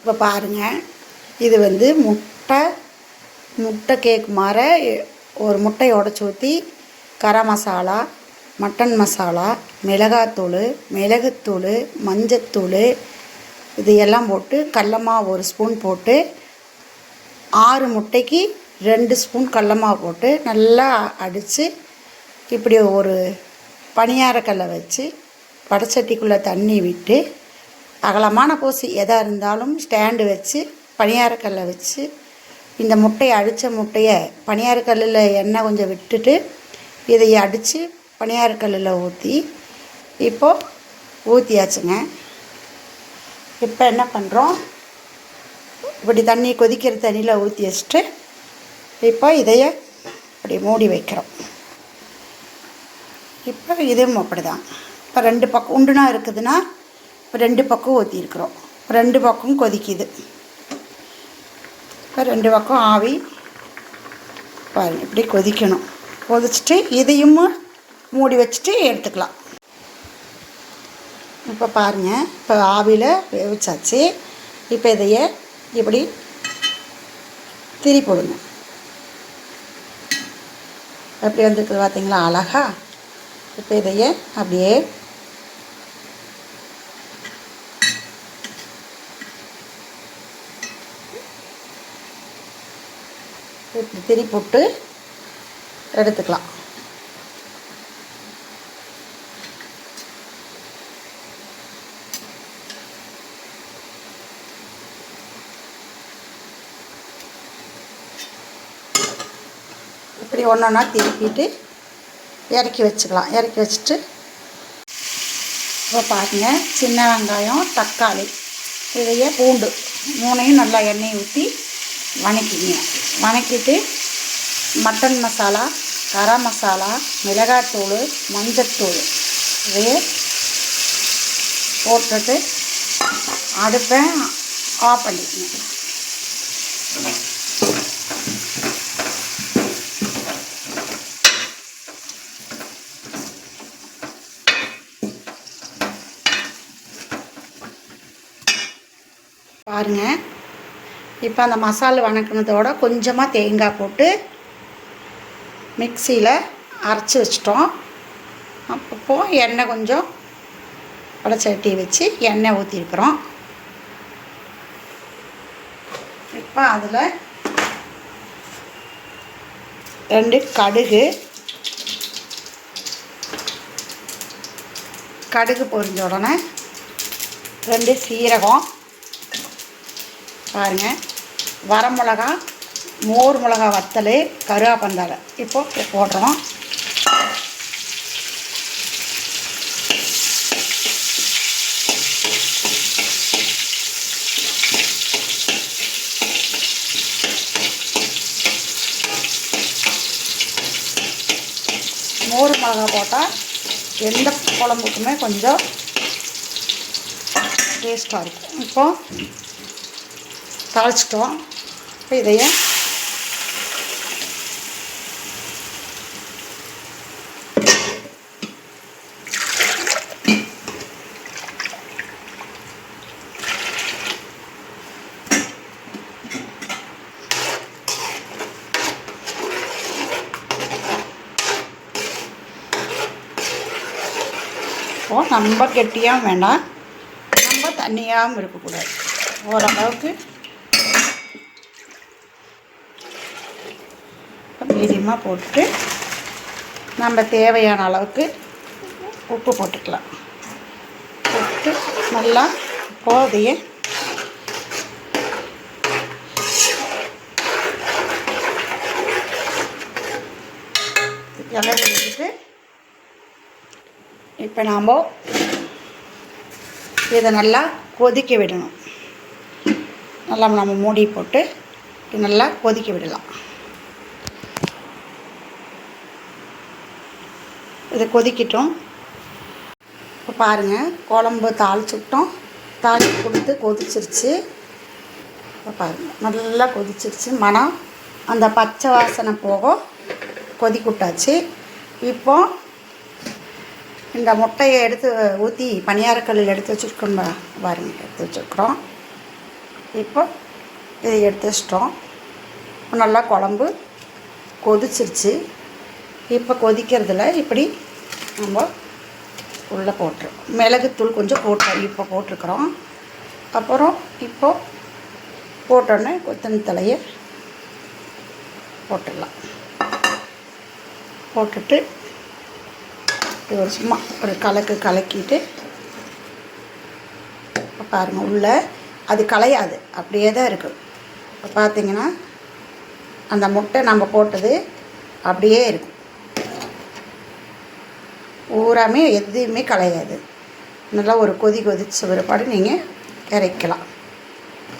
இப்போ பாருங்கள், இது வந்து முட்டை கேக் மாற ஒரு முட்டையை உடச்சி ஊற்றி கரம் மசாலா, மட்டன் மசாலா, மிளகாத்தூள், மிளகுத்தூள், மஞ்சத்தூள் இது எல்லாம் போட்டு கடல மாவு 1 ஸ்பூன் போட்டு 6 முட்டைக்கு 2 ஸ்பூன் கடல மாவு போட்டு நல்லா அடித்து இப்படி ஒரு பணியாரக்கல்லை வச்சு வடைச்சட்டிக்குள்ளே தண்ணி விட்டு அகலமான போசி எதாக இருந்தாலும் ஸ்டாண்டு வச்சு பணியாரக்கல்லை வச்சு இந்த முட்டையை அடித்த முட்டையை பணியாரக்கல்லில் எண்ணெய் கொஞ்சம் விட்டுட்டு இதை அடித்து பணியாரக்கல்லில் இப்போது ஊற்றியாச்சுங்க. இப்போ என்ன பண்ணுறோம், இப்படி தண்ணி கொதிக்கிற தண்ணியில் ஊற்றி வச்சுட்டு இப்போ இதைய அப்படி மூடி வைக்கிறோம். இப்போ இதுவும் அப்படி தான். இப்போ 2 பக்கம் உண்டுனா இருக்குதுன்னா இப்போ 2 பக்கம் ஊற்றிருக்கிறோம். 2 பக்கம் கொதிக்குது. இப்போ 2 பக்கம் ஆவி பாருங்கள் இப்படி கொதிக்கணும். கொதிச்சுட்டு இதையும் மூடி வச்சுட்டு எடுத்துக்கலாம். இப்போ பாருங்கள், இப்போ ஆவியில் வேவிச்சாச்சு. இப்போ இதையே இப்படி திரி போடுங்க. எப்படி வந்துருக்குது பார்த்தீங்களா அழகா. இப்போ இதையே அப்படியே இப்படி திரி போட்டு எடுத்துக்கலாம். இப்படி ஒன்றா திருப்பிட்டு இறக்கி வச்சுக்கலாம். இறக்கி வச்சுட்டு இப்போ பாருங்கள், சின்ன வெங்காயம், தக்காளி, இதையே பூண்டு 3ஐயும் நல்லா எண்ணெய் ஊற்றி வணக்கிங்க. வணக்கிட்டு மட்டன் மசாலா, கரம் மசாலா, மிளகாத்தூள், மஞ்சத்தூள் இதையே போட்டுட்டு அடுப்பை ஆஃப் பண்ணிக்கணும். பாருங்கள், இப்போ அந்த மசாலா வணக்கினதோட கொஞ்சமாக தேங்காய் போட்டு மிக்சியில் அரைச்சி வச்சிட்டோம். அப்பப்போ எண்ணெய் கொஞ்சம் வடைச்சட்டி வச்சு எண்ணெய் ஊற்றிருக்கிறோம். இப்போ அதில் 2 கடுகு பொரிஞ்ச உடனே 2 சீரகம் பாருங்கள், வரமிளகா, மோர் மிளகா வத்தல், கருவேப்பந்தழை இப்போ போடுறோம். மோர் மிளகா போட்டால் எந்த குழம்புக்குமே கொஞ்சம் டேஸ்ட்டாக இருக்கும். இப்போது தாளிச்சிட்டோம். இப்போ இதையே ரொம்ப கெட்டியாகவும் வேண்டாம், ரொம்ப தண்ணியாகவும் இருக்கக்கூடாது. ஓரளவுக்கு மீடியமாக போட்டு நம்ம தேவையான அளவுக்கு உப்பு போட்டுக்கலாம். போட்டு நல்லா போதைய எல்லாம் வச்சுட்டு இப்போ நாம் இதை நல்லா கொதிக்க விடணும். நல்லா நம்ம மூடி போட்டு நல்லா கொதிக்க விடலாம். இதை கொதிக்கிட்டோம். இப்போ பாருங்கள், குழம்பு தாளிச்சுட்டோம். தாளித்து கொடுத்து கொதிச்சிருச்சு. இப்போ பாருங்கள், நல்லா கொதிச்சிருச்சு. மனம் அந்த பச்சை வாசனை போக கொதிக்குட்டாச்சு. இப்போ இந்த முட்டையை எடுத்து ஊற்றி பணியாரக்கல்லில் எடுத்து வச்சுருக்கோம் பாருங்கள், எடுத்து வச்சுருக்குறோம். இப்போ இதை எடுத்து வச்சிட்டோம். நல்லா குழம்பு கொதிச்சிருச்சு. இப்போ கொதிக்கிறதுல இப்படி நம்ம உள்ளே போட்டுருவோம். மிளகுத்தூள் கொஞ்சம் இப்போ போட்டிருக்கிறோம். அப்புறம் இப்போது போட்டோன்னே கொத்தமல்லி தலையை போட்டுடலாம். போட்டுட்டு இது ஒரு சும்மா ஒரு கலக்கிட்டு பாருங்கள், உள்ளே அது கலையாது, அப்படியே தான் இருக்குது. இப்போ பார்த்திங்கன்னா அந்த முட்டை நம்ம போட்டது அப்படியே இருக்கும். ஊறாமே எதுவுமே கலையாது. நல்லா ஒரு கொதிச்ச பிற்பாடு நீங்கள் இறக்கலாம்.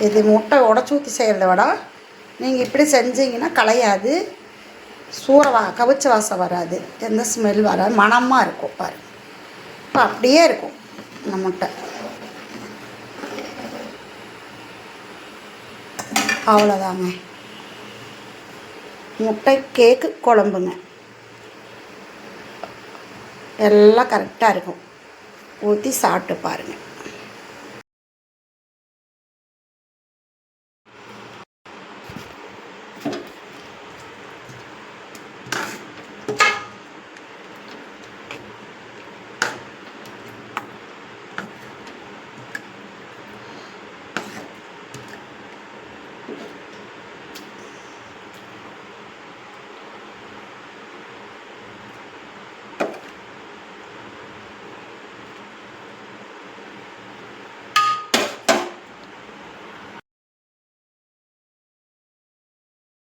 இது முட்டை உடச்சி ஊற்றி செய்கிறத விட நீங்கள் இப்படி செஞ்சீங்கன்னா கலையாது, கவிச்ச வாசம் வராது, எந்த ஸ்மெல் வராது, மணமாக இருக்கும். பாருங்கள், இப்போ அப்படியே இருக்கும் இந்த முட்டை. அவ்வளோதாங்க, முட்டை கேக்கு குழம்புங்க. எல்லாம் கரெக்டாக இருக்கும். ஊற்றி சாப்பிட்டு பாருங்கள்.